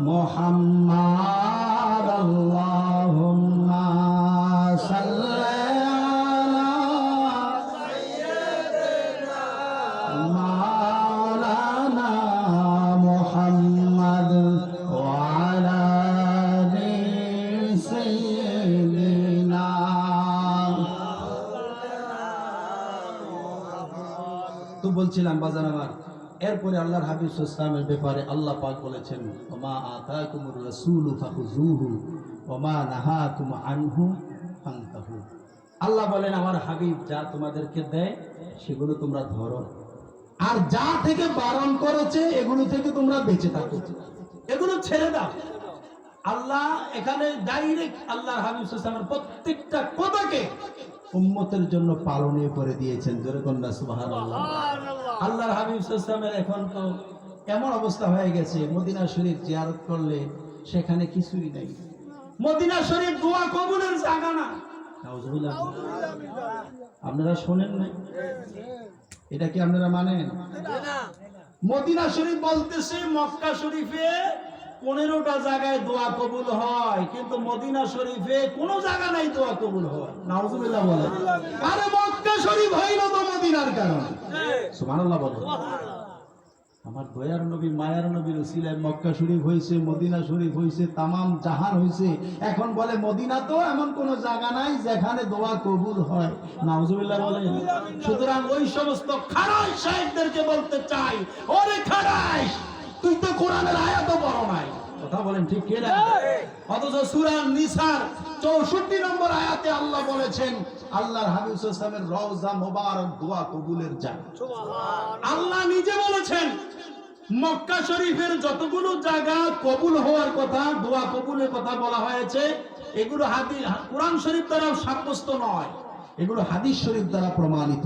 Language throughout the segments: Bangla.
মুহাম্মাদ আল্লাহুম্মা সাল্লি আলা সাইয়্যিদিনা মাওলানা মুহাম্মাদ ওয়া আলা আলি সাইয়্যিদিনা। তো বলছিলাম বাজার আমার, এরপরে আল্লাহর হাবিব সাল্লাল্লাহু আলাইহি ওয়াসাল্লামের ব্যাপারে আল্লাহ পাক বলেছেন, ওমা আতাকুমুর রাসূলু ফাখুযুহু ওমা নাহাকুম আনহু ফান্তাহু। আল্লাহ বলেন আমার হাবিব যা তোমাদেরকে দেয় সেগুলো তোমরা ধরো, আর যা থেকে বারণ করেছে এগুলো থেকে তোমরা বেঁচে থাকো, এগুলো ছেড়ে দাও। আল্লাহ এখানে ডাইরেক্ট আল্লাহর হাবিব সাল্লাল্লাহু আলাইহি ওয়াসাল্লামের প্রত্যেকটা কথাকে উম্মতের জন্য পালনীয় করে দিয়েছেন। জোরে কন্যা সুবহানাল্লাহ। আল্লাহর হাবিব সাল্লাল্লাহু আলাইহি ওয়াসাল্লামের এখন তো এমন অবস্থা হয়ে গেছে, মদিনা শরীফ জিয়ারত করলে সেখানে কিছুই নেই। মদিনা শরীফ দোয়া কবুলের জায়গা না। নাউজুবিল্লাহ। আপনারা শোনেন না? এটা কি আপনারা মানেন? মদিনা শরীফ বলতেছে মক্কা শরীফে 15টা জায়গায় দোয়া কবুল হয়, কিন্তু মদিনা শরীফে কোনো জায়গা নাই দোয়া কবুল হয়। নাউজুবিল্লাহ বলে। আরে মক্কা শরীফ হইল তো মদিনার কারণে। সুবহানাল্লাহ বলে। আমার দয়ার নবী মায়ার নবীর উসিলায় মক্কা শরীফ হইছে, মদিনা শরীফ হইছে, তামাম জাহান হইছে। এখন বলে মদিনা তো এমন কোন জায়গা নাই যেখানে দোয়া কবুল হয়। নাউজুবিল্লাহ বলে। সুতরাং ওই সমস্ত খারাই সাহেবদেরকে বলতে চাই, ওরে খারাইশ, তুই তো কোরআনের আয়াতও পড়ো নাই। কথা বলেন ঠিক কি না? অথচ সূরা নিসার 64 নম্বর আয়াতে আল্লাহ বলেছেন আল্লাহর হাবিব সাল্লাল্লাহু আলাইহি ওয়াসাল্লামের রওজা মোবারক দোয়া কবুলের জায়গা। সুবহানাল্লাহ। আল্লাহ নিজে বলেছেন মক্কা শরীফের যতগুলো জায়গা কবুল হওয়ার কথা, দোয়া কবুলের কথা বলা হয়েছে, এগুলো হাদিস কোরআন শরীফ দ্বারা সাব্যস্ত নয়, এগুলো হাদিস শরীফ দ্বারা প্রমাণিত।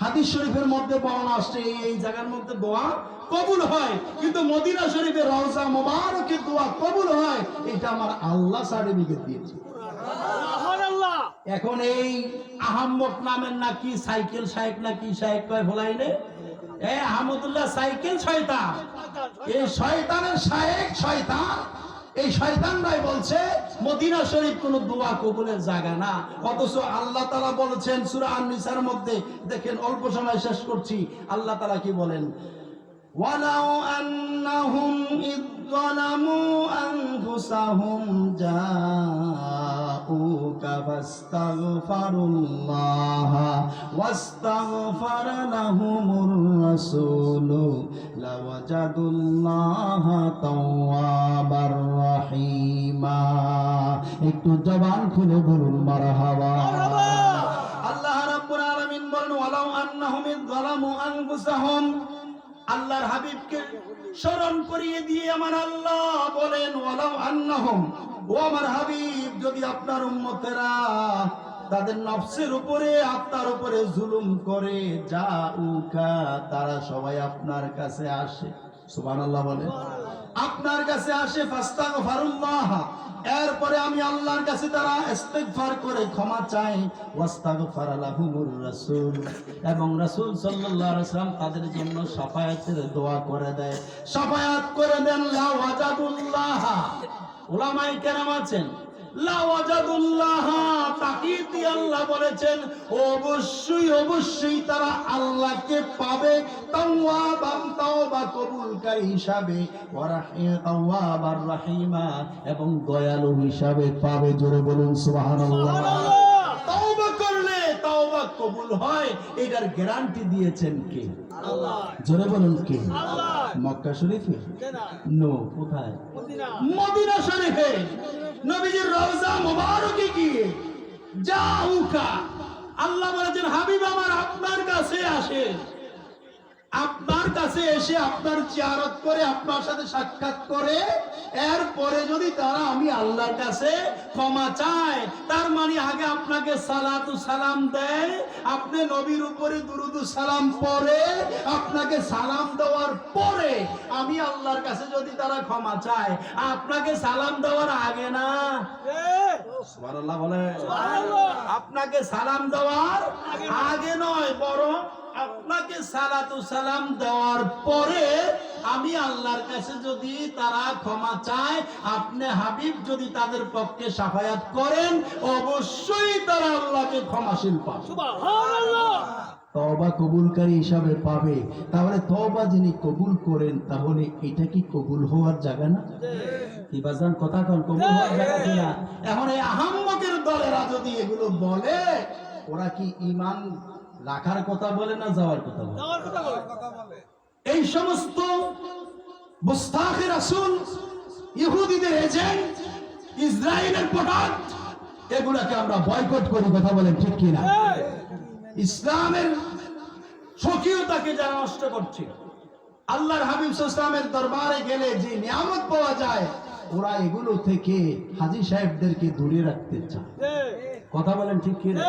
হাদিস শরীফের মধ্যে বর্ণনা আসছে এই জায়গার মধ্যে দোয়া কবুল হয়, কিন্তু মদিনা শরীফের রওজা মোবারকের দোয়া কবুল হয়, এটা আমার আল্লাহ সার্টিফিকেট দিয়েছে। সুবহানাল্লাহ। এখন এই আহম্মক নামের নাকি সাইকেল শায়েক নাকি শায়েক কয় ফলাইলে এ আহমদুল্লাহ সাইকেল শয়তান, এই শয়তানের শায়েক শয়তান। এই শয়তানরাই বলছে মদিনা শরীফ কোন দোয়া কবুলের জায়গা না, অথচ আল্লাহ তাআলা বলেছেন সূরা আন-নিসার মধ্যে, দেখেন অল্প সময় শেষ করছি, আল্লাহ তাআলা কি বলেন, ওয়ালাউ আন্নাহুম ইয যালামু আনফুসাহুম জাউকা ফাস্তাগফিরুল্লাহ ওয়াস্তাগফারা লাহুমুর রাসূলু লাওয়াজাদুল্লাহা তাওয়াবার রহিমা। একটু জবান খুলে বলুন মারহাবা। আল্লাহ রাব্বুল আলামিন বলেন ওয়ালাউ আন্নাহুম ইয যালামু আনফুসাহুম, আল্লাহর হাবিবকে স্মরণ করিয়ে দিয়ে আমার আল্লাহ বলেন ওয়ালাউ আন্নাহুম, ও আমার হাবিব যদি আপনার উম্মতেরা তাদের নফসের উপরে আত্মার উপরে জুলুম করে, জাউকা তারা সবাই আপনার কাছে আসে, সুবহানাল্লাহ বলে, আপনার কাছে আসে, ফাস্তাগফিরুল্লাহ, এরপরে আমি আল্লাহর কাছে তারা ইস্তিগফার করে ক্ষমা চায়, ওয়াস্তাগফারা লাহুমুর রাসূল, এবং রাসূল সাল্লাল্লাহু আলাইহি ওয়াসাল্লাম তাদের জন্য শাফায়াতের দোয়া করে দেয়, শাফায়াত করে দেন, লা ওয়াজাদুল্লাহ, উলামায়ে কেরাম আছেন, লা ওয়াজাদুল্লাহ, তাকিদ দিয়ে আল্লাহ বলেছেন অবশ্যই অবশ্যই তারা আল্লাহকে পাবে তাওয়াবান, তাওবা কবুলকারী হিসাবে, ওয়া তাওয়াবার রহিমা, এবং দয়ালু হিসাবে পাবে। জোরে বলুন সুবহানাল্লাহ। তাওবা করলে তাওবা কবুল হয়, এটার গ্যারান্টি দিয়েছেন কে? আল্লাহ। জোরে বলুন কে? আল্লাহ। মক্কা শরীফে নো, কোথায়? মদিনা শরীফে নবীজির রওজা মোবারকে গিয়ে জাউকা, আল্লাহ বলেছেন হাবিব আমার আপনার কাছে আসে, আপনার কাছে এসে আপনার জিয়ারত করে আপনার সাথে সাক্ষাৎ করে, এরপরে যদি তারা আমি আল্লাহর কাছে ক্ষমা চায়, তার মানে আগে আপনাকে সালাতু সালাম দেয়, আপনি নবীর উপরে দুরুদু সালাম পড়ে, আপনাকে সালাম দেওয়ার পরে আমি আল্লাহর কাছে যদি তারা ক্ষমা চায়, আপনাকে সালাম দেওয়ার আগে না, সুবহানাল্লাহ বলে, আপনাকে সালাম দেওয়ার আগে নয়, বরং আপনাকে সালাতু সালাম দেওয়ার পরে আমি আমি আল্লাহর কাছে যদি তারা ক্ষমা চায়, আপনি হাবিব যদি তাদের পক্ষে শাফায়াত করেন, অবশ্যই তারা আল্লাহকে ক্ষমাশীল পাবে, সুবহানাল্লাহ, তওবা কবুলকারী হিসাবে পাবে। তাহলে তওবা যিনি কবুল করেন, তাহলে এটা কি কবুল হওয়ার জায়গা না? কি বাজান কথা কোন কবুল হওয়ার জায়গা কিনা? এখন এই আহাম্মকের দলেরা যদি এগুলো বলে, ওরা কি ঈমান রাখার কথা বলে না যাওয়ার কথা বলে? যাওয়ার কথা বলে। এই সমস্ত মুস্তাখে রাসূল, ইহুদিদের এজেন্ট, ইসরায়েলের প্রোডাক্ট, এগুলাকে আমরা বয়কট করি, কথা বলেন ঠিক কিনা? ইসলামের স্বকীয়তাকে যারা নষ্ট করছে, আল্লাহর হাবিব সাল্লাল্লাহু আলাইহি ওয়াসাল্লামের দরবারে গেলে যে নিয়ামত পাওয়া যায়, ওরা এগুলো থেকে হাজী সাহেবদেরকে দূরে রাখতে চায়, কথা বলেন ঠিক কি না?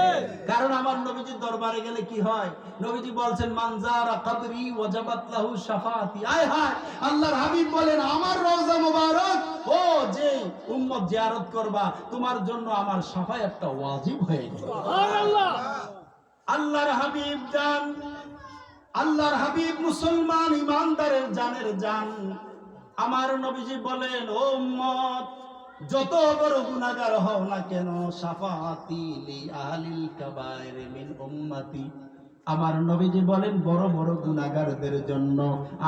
কারণ আমার নবীজির দরবারে গেলে কি হয়? নবীজি বলছেন মানজারা কবরি ওয়াজাবাত লাহু শাফাআতি। আয় হায়, আল্লাহর হাবিব বলেন আমার রওজা মুবারক, ও যে উম্মত জিয়ারত করবা, তোমার জন্য আমার শাফায়াতটা ওয়াজিব হয়ে গেল, সুবহানাল্লাহ। আল্লাহর হাবিব জান, আল্লাহর হাবিব মুসলমান ইমানদারের জানের জান। আমার নবীজি বলেন, ও উম্মত, যত বড় গুনাহগার হও না কেন, শাফাআতি লি আহলিল কাবায়ের মিন উম্মতি। আমার নবীজি বলেন, বড় বড় গুনাহগারদের জন্য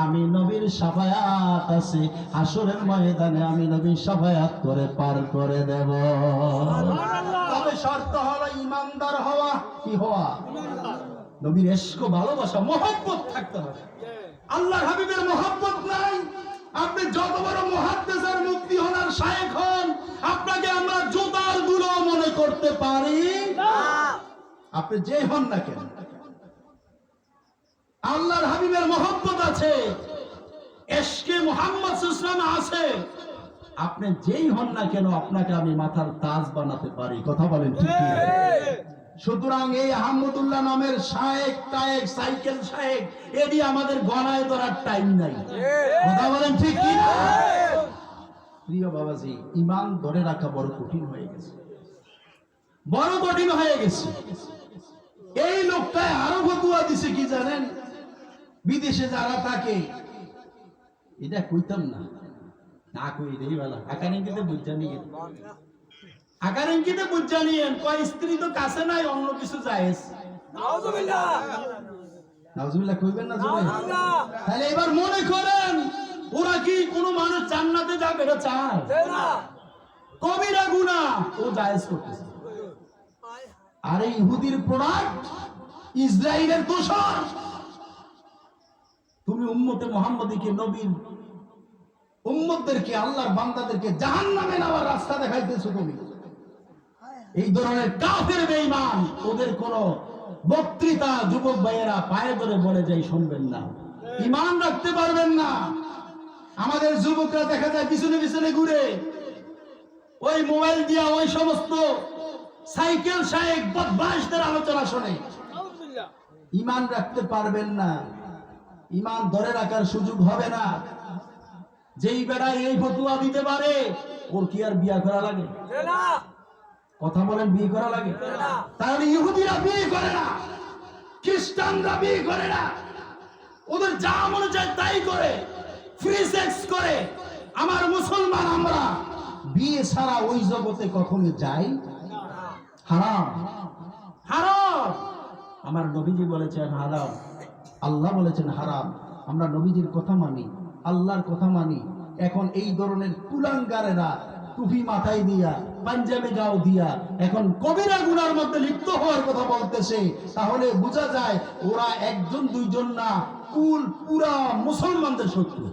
আমি নবীর শাফায়াত আছে, হাসরের ময়দানে আমি নবীর শাফায়াত করে পার করে দেব। সুবহানাল্লাহ। তবে শর্ত হলো ইমানদার হওয়া। কি হওয়া? নবীর ইশক, ভালোবাসা, মহব্বত থাকতে হবে। আল্লাহর হাবিবের মহব্বত নাই, আপনি যত বড় মুহাদ্দিস আর মুফতি হন আর শায়েখ হন, আপনাকে আমরা জুতার ধুলো মনে করতে পারি না, আপনি যে হন না কেন। আল্লাহর হাবিবের মহব্বত আছে, ইশকে মুহাম্মদ সাল্লাল্লাহু আলাইহি ওয়াসাল্লাম আছে, আপনি যেই হন না কেন, আপনাকে আমি মাথার তাজ বানাতে পারি, কথা বলেন ঠিক কি? সুতরাং এই আহমদুল্লাহ নামের শায়েখ টায়েক সাইকেল শায়েখ, এটি আমাদের গণায় ধরার টাইম নাই, কথা বলেন ঠিক কি না? প্রিয় বাবাজি, ঈমান ধরে রাখা বড় কঠিন হয়ে গেছে, বড় কঠিন হয়ে গেছে। এই লোকটা আরো ফতোয়া দিছে কি জানেন? বিদেশে যারা থাকে, এটা কইতাম না, না কই দেই ভালো, আকানিতে বুঝা নিয়ে, আকানিতে বুঝা নিয়ে, কয় স্ত্রী তো কাছে নাই, অন্য কিছু জায়েজ। নাউজুবিল্লাহ, নাউজুবিল্লাহ কইবেন না জোরে? তাহলে এবার মনে করেন, ওরা কি কোনো মানুষ জান্নাতে যাবে এটা চায় না? কবিরা গুনাহ ও জায়েজ করতেছে। আর এই ইহুদির প্রোডাক্ট, ইসরায়েলের দোষর, তুমি উম্মতে মুহাম্মদীকে, নবীর উম্মতদেরকে, আল্লাহর বান্দাদেরকে জাহান্নামে নেওয়ার রাস্তা দেখাইতেছো তুমি। এই ধরনের কাফের বেঈমান, ওদের কোন বক্তৃতা যুবক ভাইয়েরা পায়ে ধরে বলে যাই শুনবেন না, ঈমান রাখতে পারবেন না। আমাদের যুবকরা দেখা যায় পিছনে পিছনে ঘুরে, ওই মোবাইল দিয়া ওই সমস্ত সাইকেল শায়েখ বদমাশদের আলোচনা শোনে, ঈমান রাখতে পারবেন না, ঈমান ধরে রাখার সুযোগ হবে না। যেই বেড়া এই ফতোয়া দিতে পারে, ওর কি আর বিয়ে করা লাগে? কথা বলেন, বিয়ে করা লাগে? তাহলে ইহুদিরা বিয়ে করে না, খ্রিস্টানরা বিয়ে করে না, ওদের যা মনে চায় তাই করে, ফ্রি সেক্স করে। আমার মুসলমান আমরা বিয়ে ছাড়া ওই জগতে কখনো যাই? হারাম, হারাম। আমার নবীজি বলেছেন হারাম, আল্লাহ বলেছেন হারাম। আমরা নবীজির কথা মানি, আল্লাহর কথা মানি। এখন এই ধরনের কুলাঙ্গারেরা টুপি মাথায় দিয়া, পাঞ্জাবি গাও দিয়া, এখন কবিরা গুনার মধ্যে লিপ্ত হওয়ার কথা বলতেছে। তাহলে বোঝা যায় ওরা একজন দুইজন না, কুল পুরা মুসলমানদের শত্রু,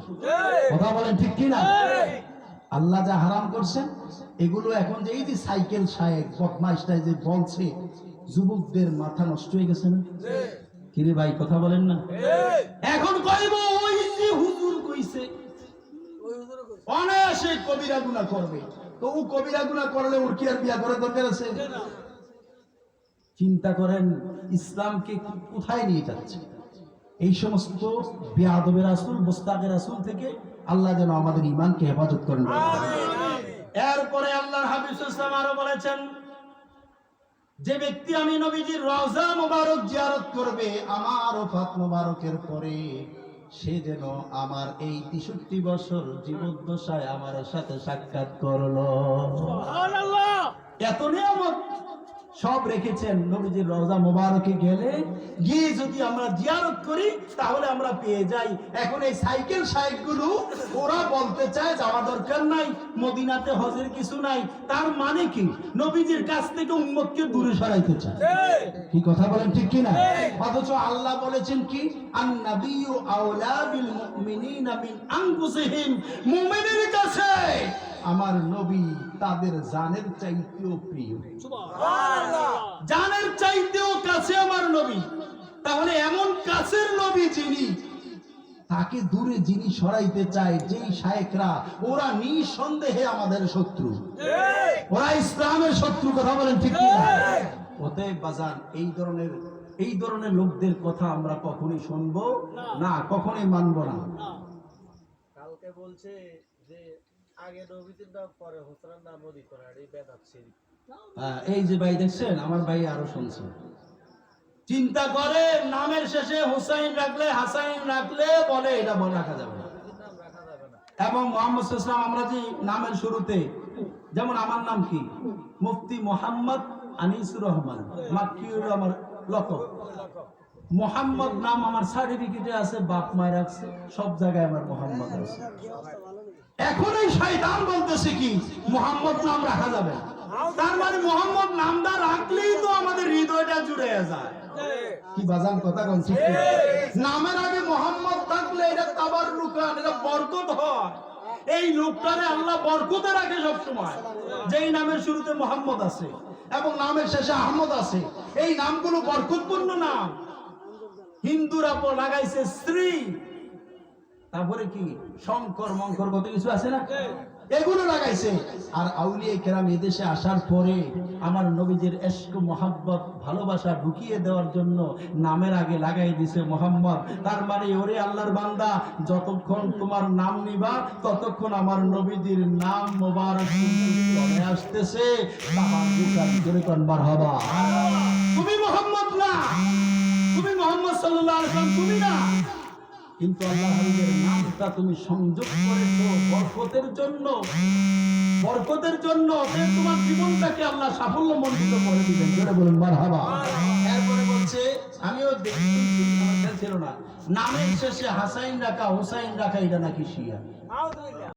কথা বলেন ঠিক কিনা? আল্লাহ যা হারাম করছেন, এগুলো এখন যে এই যে সাইকেল শায়েখ বদমাইশটাই যে বলছে, যুবকদের মাথা নষ্ট হয়ে গেছে না? কিরে ভাই, কথা বলেন না? এখন কইব ওই যে হুজুর কইছে অনায়াসে কবিরা গুনাহ করবে, তো ও কবিরা গুনাহ করলে ওর কি আর বিয়া করার দরকার আছে? চিন্তা করেন ইসলামকে কোথায় নিয়ে যাচ্ছে। এই সমস্ত বেয়াদবের রাসূল, মুস্তাকের রাসূল থেকে আল্লাহ যেন আমাদের ঈমানকে হেফাজত করেন। এরপরে আল্লাহর হাবিব সাল্লাল্লাহু আলাইহি ওয়াসাল্লাম আরো বলেছেন, যে ব্যক্তি আমি নবীজির রওজা মুবারক জিয়ারত করবে আমার ওফাত মুবারকের পরে, সে যেন আমার এই 63 বছর জীবদ্দশায় আমার সাথে সাক্ষাৎ করলো। এত নিয়ামত সব রেখেছেন। নবীজির রওজা মোবারকে গেলে গিয়ে যদি আমরা জিয়ারত করি তাহলে আমরা পেয়ে যাই। এখন এই সাইকেল শাইকগুলো ওরা বলতে চায় যাওয়া দরকার নাই, মদিনাতে হজের কিছু নাই। তার মানে কি? নবীজির কাছ থেকে উম্মতকে দূরে সরাইতে চায়। কি কথা বলেন ঠিক কি না? অথচ আল্লাহ বলেছেন কি, আন-নাবিয়্যু আওলা বিল মুমিনিনা মিন আনফুসিহিম, মুমিনের কাছে আমার নবী তাদের জানের চাইতেও প্রিয়। সুবহানাল্লাহ, জানের চাইতেও কাছে আমার নবী। তাহলে এমন কাছের নবী যিনি, তাকে দূরে যিনি সরাইতে চায়, যেই শায়েখরা, ওরা নিঃসন্দেহে আমাদের শত্রু, ওরা ইসলামের শত্রু। কথা বলেন ঠিক কি না? অতএব বাজান, এই ধরনের লোকদের কথা আমরা কখনোই শুনবো না, কখনোই মানবো না। কালকে বলছে যে আগে নবীজির নাম পরে হোসেনের নাম নদী করে, এই বেদাত শিরক। এই যে ভাই দেখছেন, আমার ভাই আরো শুনছে, চিন্তা করে নামের শেষে হুসাইন রাখলে, হাসাইন রাখলে বলে এটা মনে রাখা যাবে না। নাম রাখা যাবে না। এবং মুহাম্মদ সাল্লাল্লাহু আলাইহি ওয়াসাল্লাম, আমরা যে নামের শুরুতে, যেমন আমার নাম কি, মুফতি মোহাম্মদ আনিসুর রহমান, মাক্কিউর আমার লকব। মোহাম্মদ নাম আমার সার্টিফিকেটে আছে, বাপ মায়ের আছে, সব জায়গায় আমার মোহাম্মদ আছে। এখন এই শয়তান বলতেছে কি মোহাম্মদ নাম রাখা যাবে না। তার মানে মোহাম্মদ নামটা রাখলেই তো আমাদের হৃদয়টা জুড়ে যায়। কি বাজান কথা কোন ঠিক? নামের আগে মোহাম্মদ থাকলে এটা তাবাররুকান, এটা বরকত হয়। এই লোকটারে আল্লাহ বরকতে রাখে সব সময়। যেই নামের শুরুতে মোহাম্মদ আছে এবং নামের শেষে আহমদ আছে, এই নামগুলো বরকতপূর্ণ নাম। হিন্দুরা লাগাইছে শ্রী, তারপরে কি শঙ্কর মঙ্কর কত কিছু আছে না, এগুলো লাগাইছে। আর আউলিয়া কেরাম এদেশে আসার পরে আমার নবীজির ইশক মোহাব্বত ভালোবাসা ঢুকিয়ে দেওয়ার জন্য নামের আগে লাগাই দিছে মোহাম্মদ। তার মানে ওরে আল্লাহর বান্দা, যতক্ষণ তোমার নাম নিবা ততক্ষণ আমার নবীজির নাম মোবারক চলে আসতেছে। মারহাবা, তুমি মোহাম্মদ না, তুমি মোহাম্মদ সাল্লাল্লাহু আলাইহি ওয়াসাল্লাম তুমি না, কিন্তু আল্লাহ হাবিবের নামটা তুমি সংযোগ করেছো বরকতের জন্য, বরকতের জন্য। তোমার জীবনটাকে আল্লাহ সাফল্যমণ্ডিত করে দিবেন। জোরে বলুন মারহাবা। এরপরে বলছে, আমিও দেখছি ছিল না, নামের শেষে হাসাইন রাখা, হুসাইন রাখা, এটা নাকি শিয়া।